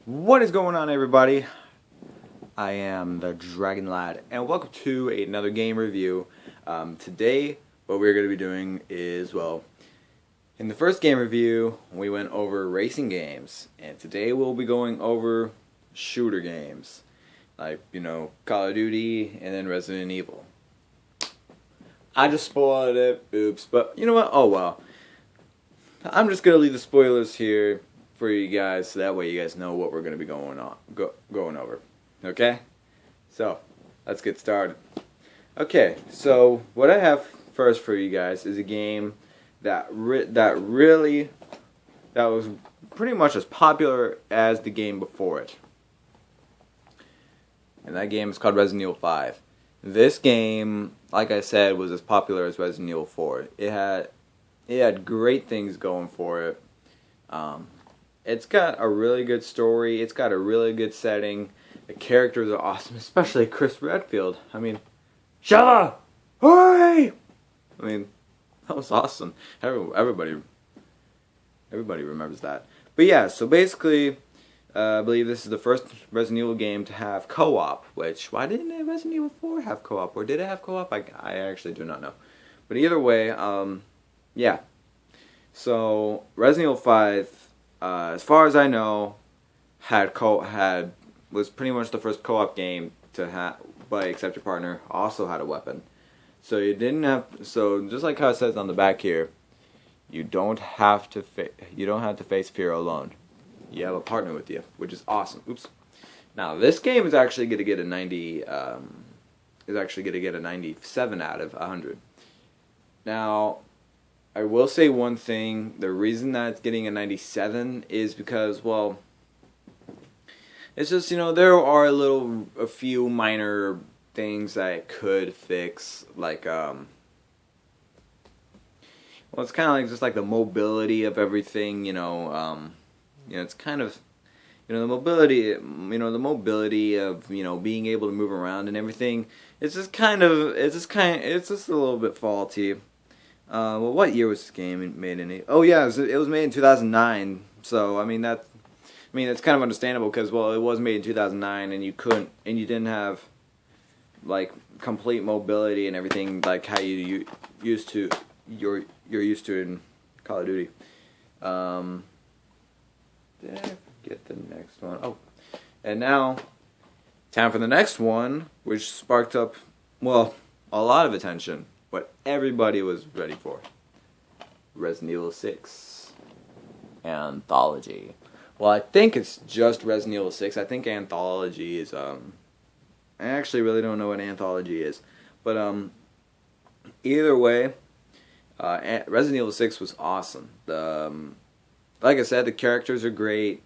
What is going on, everybody? I am the Dragon Lad, and welcome to another game review. Today, what we're going to be doing is, well, in the first game review, we went over racing games, and today we'll be going over shooter games, like, Call of Duty and then Resident Evil. I just spoiled it, oops, but you know what? Oh well. I'm just going to leave the spoilers here for you guys, so that way you guys know what we're going to be going over. Okay? So, let's get started. Okay, so what I have first for you guys is a game that was pretty much as popular as the game before it. And that game is called Resident Evil 5. This game, like I said, was as popular as Resident Evil 4. It had great things going for it. It's got a really good story. It's got a really good setting. The characters are awesome, especially Chris Redfield. I mean, Shella! Hurry! I mean, that was awesome. Everybody remembers that. But yeah, so basically, I believe this is the first Resident Evil game to have co-op, which, why didn't Resident Evil 4 have co-op? Or did it have co-op? I actually do not know. But either way, yeah. So, Resident Evil 5, as far as I know, was pretty much the first co-op game to have, but except your partner also had a weapon. So so just like how it says on the back here, you don't have to face fear alone. You have a partner with you, which is awesome. Oops. Now this game is actually going to get a 97 out of 100. Now, I will say one thing. The reason that it's getting a 97 is because, well, it's just, there are a few minor things that it could fix, like, well, it's kind of like just like the mobility of everything, it's kind of, the mobility of, being able to move around and everything. It's just a little bit faulty. Well, what year was this game made in? Oh yeah, it was made in 2009. So it's kind of understandable because, well, it was made in 2009, and you didn't have like complete mobility and everything like how you're used to in Call of Duty. Did I get the next one? Oh, and now time for the next one, which sparked up, well, a lot of attention. What everybody was ready for. Resident Evil 6 Anthology. Well, I think it's just Resident Evil 6. I think Anthology is, I actually really don't know what Anthology is. But, either way, Resident Evil 6 was awesome. Like I said, the characters are great.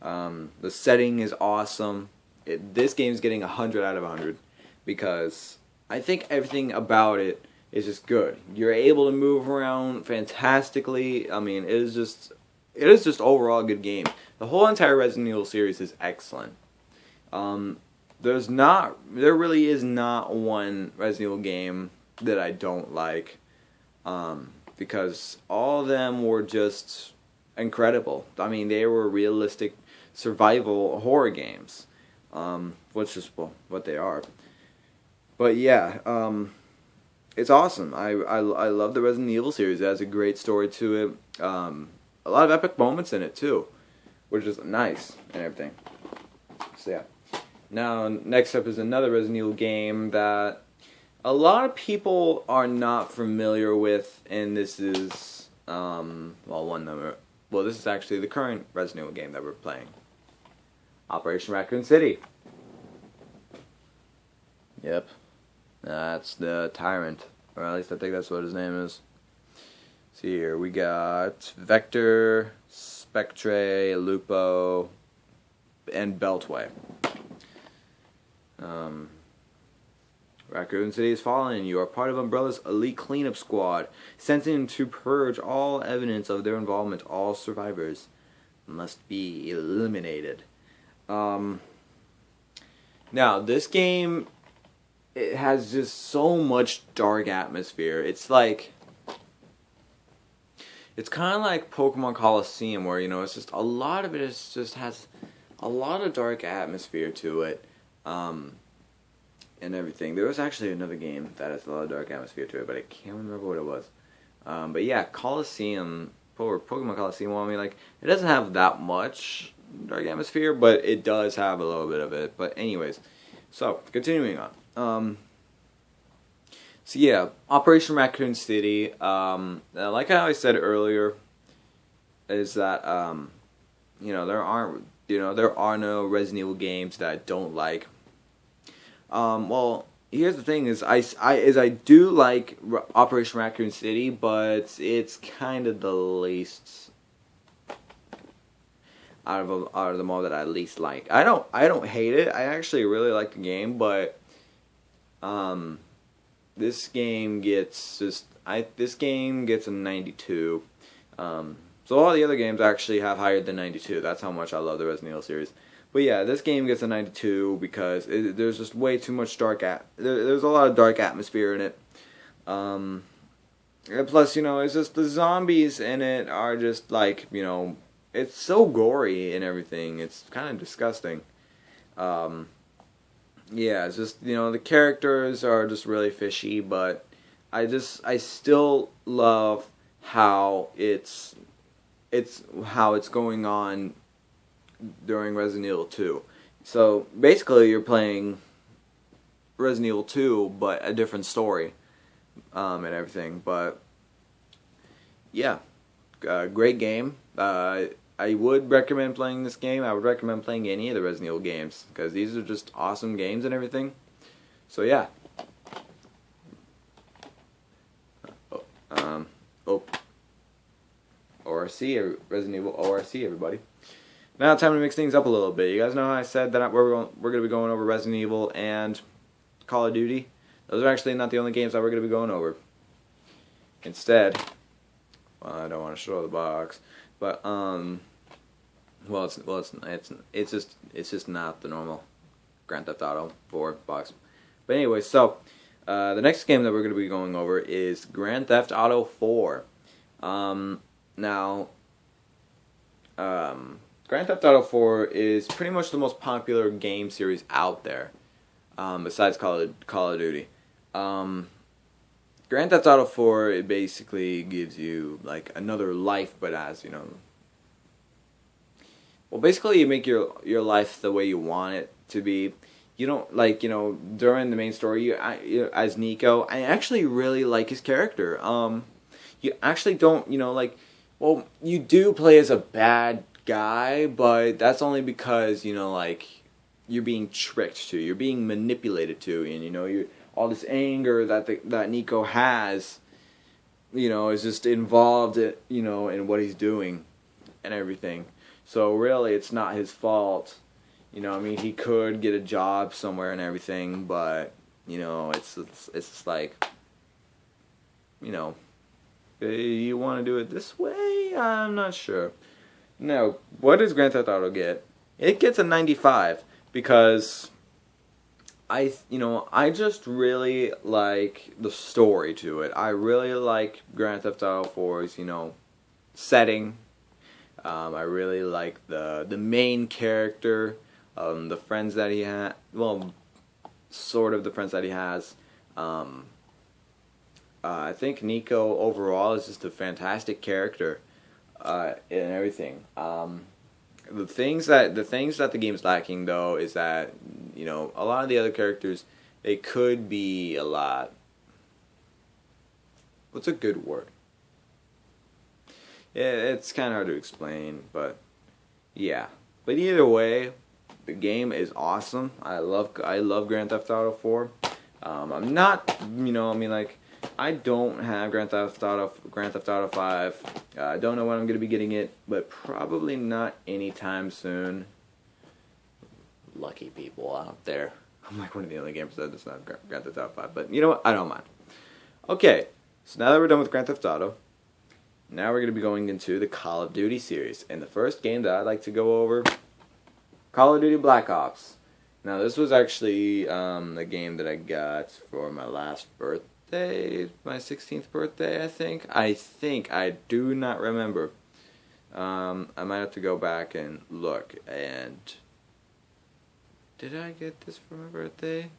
The setting is awesome. This game's getting 100 out of 100 because I think everything about it is just good. You're able to move around fantastically. I mean, it is just overall a good game. The whole entire Resident Evil series is excellent. There really is not one Resident Evil game that I don't like, because all of them were just incredible. I mean, they were realistic survival horror games, which is what they are. But yeah, it's awesome. I love the Resident Evil series. It has a great story to it. A lot of epic moments in it too, which is nice and everything. So yeah. Now next up is another Resident Evil game that a lot of people are not familiar with, and this is this is actually the current Resident Evil game that we're playing. Operation Raccoon City. Yep. That's the Tyrant, or at least I think that's what his name is. See here, we got Vector, Spectre, Lupo, and Beltway. Raccoon City is fallen, and you are part of Umbrella's elite cleanup squad, sent in to purge all evidence of their involvement. All survivors must be eliminated. Now, this game, it has just so much dark atmosphere. It's like, it's kind of like Pokemon Coliseum, where, it's just, a lot of it is just has a lot of dark atmosphere to it, and everything. There was actually another game that has a lot of dark atmosphere to it, but I can't remember what it was. But yeah, Coliseum, or Pokemon Coliseum, well, I mean, like, it doesn't have that much dark atmosphere, but it does have a little bit of it. But anyways, so, continuing on. So yeah, Operation Raccoon City, like I said earlier, is that, there are no Resident Evil games that I don't like. Well, here's the thing: I do like Operation Raccoon City, but it's kind of the least out of them all that I least like. I don't hate it. I actually really like the game, but this game gets a 92. So all the other games actually have higher than 92. That's how much I love the Resident Evil series. But yeah, this game gets a 92 because there's just way too much there's a lot of dark atmosphere in it. And plus, it's just the zombies in it are just like, it's so gory and everything. It's kind of disgusting. Yeah, it's just, the characters are just really fishy, but I still love how it's going on during Resident Evil 2. So basically you're playing Resident Evil 2 but a different story, and everything. But yeah, great game. I would recommend playing this game. I would recommend playing any of the Resident Evil games because these are just awesome games and everything. So yeah. ORC, Resident Evil ORC, everybody. Now time to mix things up a little bit. You guys know how I said that we're going to be going over Resident Evil and Call of Duty? Those are actually not the only games that we're going to be going over. Instead, well, I don't want to show the box, but it's just not the normal Grand Theft Auto 4 box. But anyway, so the next game that we're going to be going over is Grand Theft Auto 4. Now, Grand Theft Auto 4 is pretty much the most popular game series out there, besides Call of Duty. Grand Theft Auto 4, it basically gives you like another life, but as well, basically you make your life the way you want it to be. You don't during the main story, as Nico, I actually really like his character. You actually don't, well, you do play as a bad guy, but that's only because you're being tricked to, you're being manipulated to, and you all this anger that Nico has, is just involved in what he's doing and everything. So really, it's not his fault. He could get a job somewhere and everything, but it's just like, you want to do it this way? I'm not sure. Now, what does Grand Theft Auto get? It gets a 95 because I just really like the story to it. I really like Grand Theft Auto 4's, setting. I really like the main character, the friends that he has. Well, sort of the friends that he has. I think Nico overall is just a fantastic character, and everything. The things that the game's lacking though is that a lot of the other characters, they could be a lot. What's a good word? Yeah, it's kind of hard to explain, but yeah. But either way, the game is awesome. I love Grand Theft Auto 4. I'm not, I don't have Grand Theft Auto 5. I don't know when I'm going to be getting it, but probably not anytime soon. Lucky people out there. I'm like one of the only gamers that does not have Grand Theft Auto 5, but you know what? I don't mind. Okay, so now that we're done with Grand Theft Auto, now we're going to be going into the Call of Duty series. And the first game that I'd like to go over, Call of Duty Black Ops. Now this was actually the game that I got for my last birthday, my 16th birthday, I think. I do not remember. I might have to go back and look, and Did I get this for my birthday?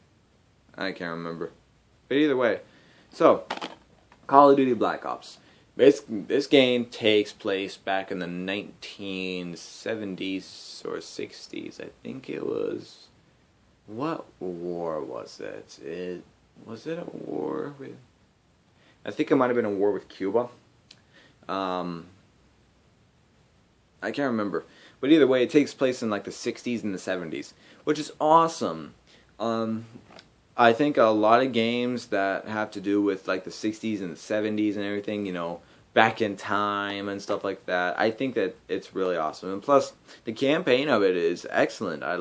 I can't remember. But either way, so Call of Duty Black Ops. This game takes place back in the 1970s or 60s. I think it was. What war was it? Was it a war with? I think it might have been a war with Cuba. I can't remember. But either way, it takes place in like the 60s and the 70s, which is awesome. I think a lot of games that have to do with like the 60s and the 70s and everything, you know, back in time and stuff like that, I think that it's really awesome. And plus, the campaign of it is excellent. I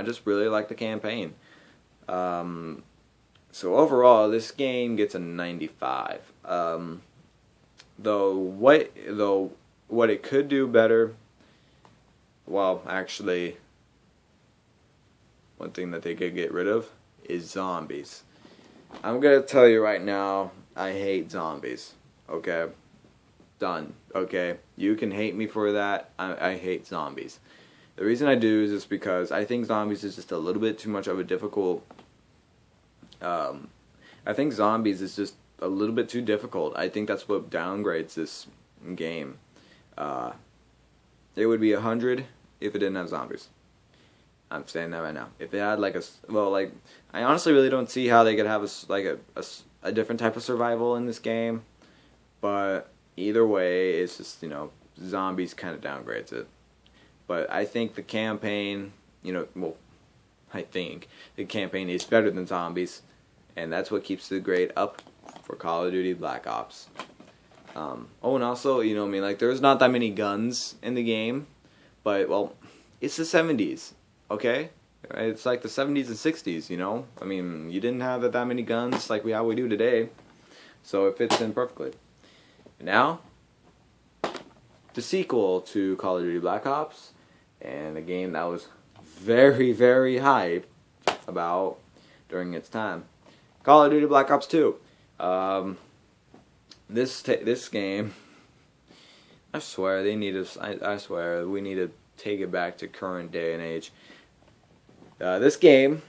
just really like the campaign. So overall, this game gets a 95. Though what it could do better, well, actually, one thing that they could get rid of is zombies. I'm gonna tell you right now, I hate zombies. Okay? Done. Okay? You can hate me for that. I hate zombies. The reason I do is just because I think zombies is just a little bit too much of a difficult... I think zombies is just a little bit too difficult. I think that's what downgrades this game. It would be 100 if it didn't have zombies. I'm saying that right now. If they had like I honestly really don't see how they could have a different type of survival in this game. But either way, it's just, you know, zombies kind of downgrades it. But I think the campaign, I think the campaign is better than zombies, and that's what keeps the grade up for Call of Duty Black Ops. And also, there's not that many guns in the game, but, well, it's the 70s. Okay? It's like the 70s and 60s, you know? I mean, you didn't have that many guns like we do today. So it fits in perfectly. Now, the sequel to Call of Duty Black Ops, and a game that was very, very hyped about during its time. Call of Duty Black Ops 2. This game, I swear we need to take it back to current day and age. This game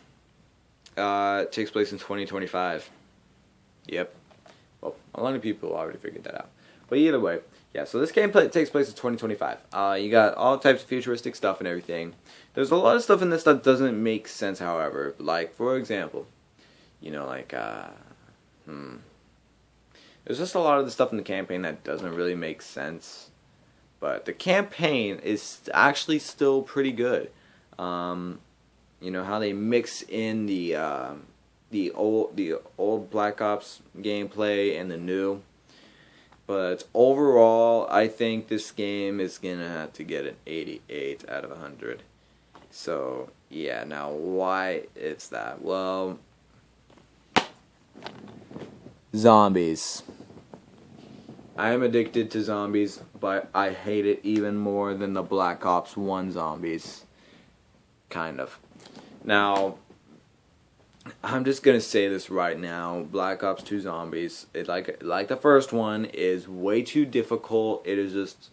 takes place in 2025. Yep. Well, a lot of people already figured that out. But either way, yeah, so this game takes place in 2025. You got all types of futuristic stuff and everything. There's a lot of stuff in this that doesn't make sense, however. Like, for example, there's just a lot of the stuff in the campaign that doesn't really make sense. But the campaign is actually still pretty good. How they mix in the old Black Ops gameplay and the new. But overall, I think this game is gonna have to get an 88 out of 100. So yeah, now why is that? Well, zombies. I am addicted to zombies, but I hate it even more than the Black Ops 1 zombies. Kind of. Now, I'm just gonna say this right now. Black Ops 2 zombies, like the first one, is way too difficult. It is just...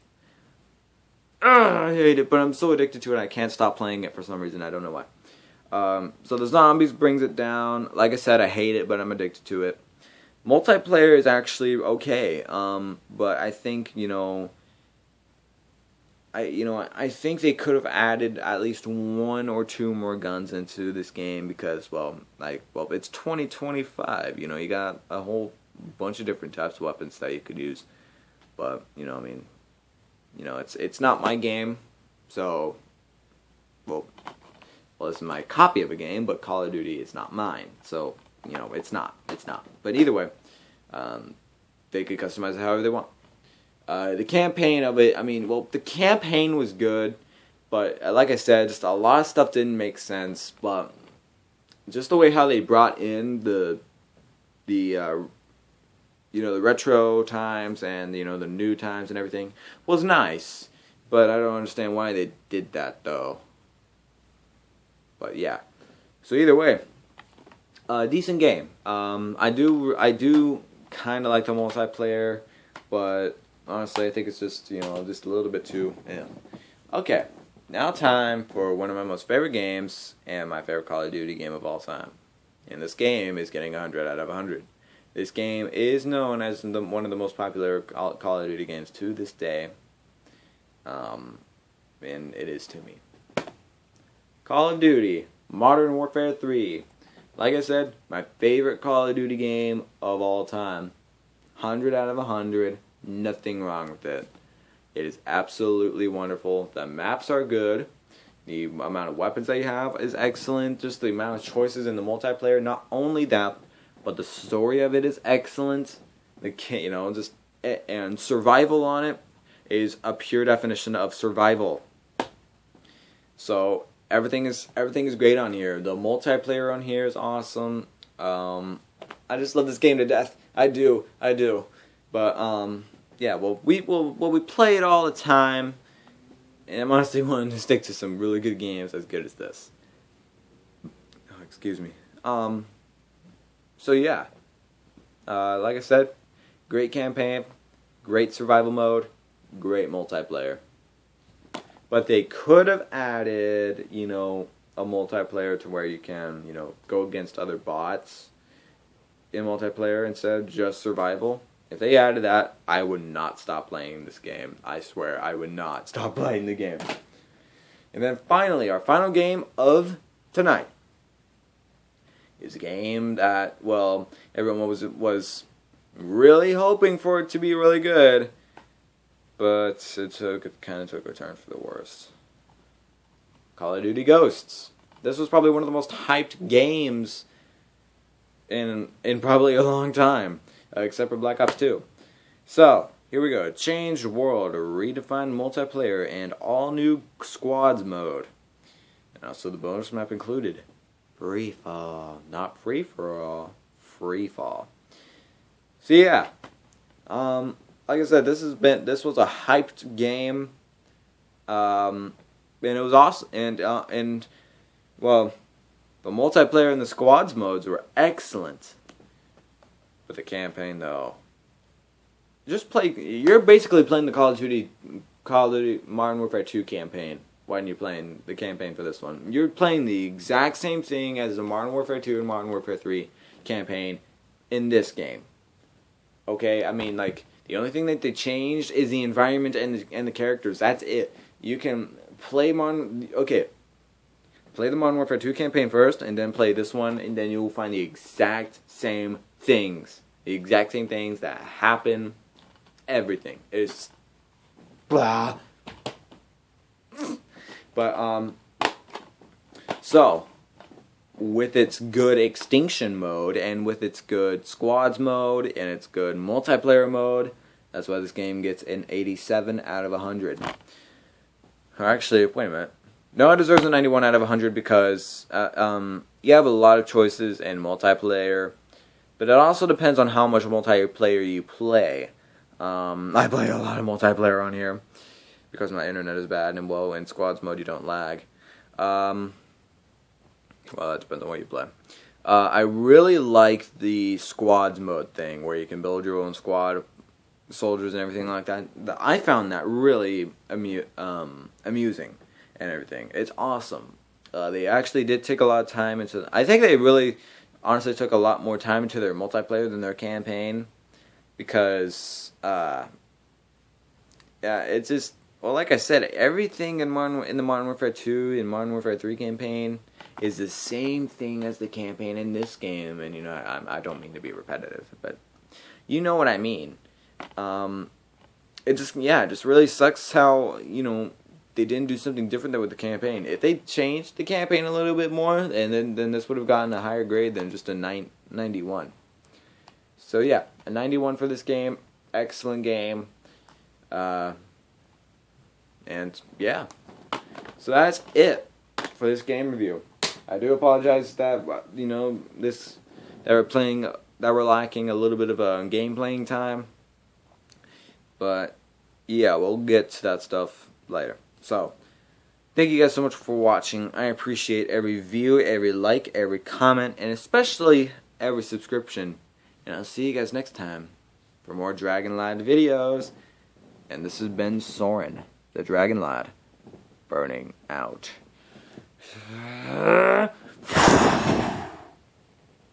I hate it, but I'm so addicted to it I can't stop playing it for some reason. I don't know why. So the zombies brings it down. Like I said, I hate it, but I'm addicted to it. Multiplayer is actually okay, but I think, I think they could have added at least 1 or 2 more guns into this game because, it's 2025, you got a whole bunch of different types of weapons that you could use, but, it's not my game, so, well, it's my copy of a game, but Call of Duty is not mine, so, it's not, but either way, they could customize it however they want. The campaign of it, the campaign was good, but like I said, just a lot of stuff didn't make sense, but just the way how they brought in the retro times and, the new times and everything was nice, but I don't understand why they did that, though. But yeah, so either way, decent game. I do kind of like the multiplayer, but honestly, I think it's just, just a little bit too, Okay, now time for one of my most favorite games and my favorite Call of Duty game of all time. And this game is getting 100 out of 100. This game is known as one of the most popular Call of Duty games to this day. And it is to me. Call of Duty Modern Warfare 3. Like I said, my favorite Call of Duty game of all time. 100 out of 100. Nothing wrong with it. It is absolutely wonderful. The maps are good. The amount of weapons that you have is excellent. Just the amount of choices in the multiplayer. Not only that, but the story of it is excellent. And survival on it is a pure definition of survival. So everything is great on here. The multiplayer on here is awesome. I just love this game to death. I do. But yeah, we play it all the time, and I'm honestly wanting to stick to some really good games as good as this. Oh, excuse me. So yeah, like I said, great campaign, great survival mode, great multiplayer. But they could have added, a multiplayer to where you can, go against other bots in multiplayer instead of just survival. If they added that, I would not stop playing this game. I swear, I would not stop playing the game. And then finally, our final game of tonight is a game that, well, everyone was really hoping for it to be really good, but it kind of took a turn for the worst. Call of Duty Ghosts. This was probably one of the most hyped games in probably a long time. Except for Black Ops 2. So, here we go. Changed world, redefined multiplayer, and all new squads mode. And also the bonus map included free fall. Not free for all, free fall. So yeah. Like I said, this was a hyped game. And it was awesome. And well, the multiplayer and the squads modes were excellent. But the campaign, though, you're basically playing the Call of Duty Modern Warfare 2 campaign when you're playing the campaign for this one. You're playing the exact same thing as the Modern Warfare 2 and Modern Warfare 3 campaign in this game. Okay, I mean, the only thing that they changed is the environment and the characters. That's it. You can play the Modern Warfare 2 campaign first, and then play this one, and then you'll find the exact same things. The exact same things that happen. Everything. It's blah. But, so, with its good extinction mode, and with its good squads mode, and its good multiplayer mode, that's why this game gets an 87 out of 100. Or actually, wait a minute. No, it deserves a 91 out of 100 because you have a lot of choices in multiplayer, but it also depends on how much multiplayer you play. I play a lot of multiplayer on here because my internet is bad, and well, in squads mode you don't lag. Well, that depends on what you play. I really like the squads mode thing where you can build your own squad, soldiers and everything like that. I found that really amusing. And everything. It's awesome. They actually did take a lot of time into... I think they really, honestly, took a lot more time into their multiplayer than their campaign. Because, yeah, it's just... Well, like I said, everything in the Modern Warfare 2 and Modern Warfare 3 campaign is the same thing as the campaign in this game. And, I don't mean to be repetitive, but you know what I mean. It just really sucks how, they didn't do something different than with the campaign. If they changed the campaign a little bit more, and then this would have gotten a higher grade than just a 91. So yeah, a 91 for this game. Excellent game. And yeah, so that's it for this game review. I do apologize that we're lacking a little bit of a game playing time. But yeah, we'll get to that stuff later. So, thank you guys so much for watching. I appreciate every view, every like, every comment, and especially every subscription. And I'll see you guys next time for more Dragon Lad videos. And this has been Soren, the Dragon Lad. burning out.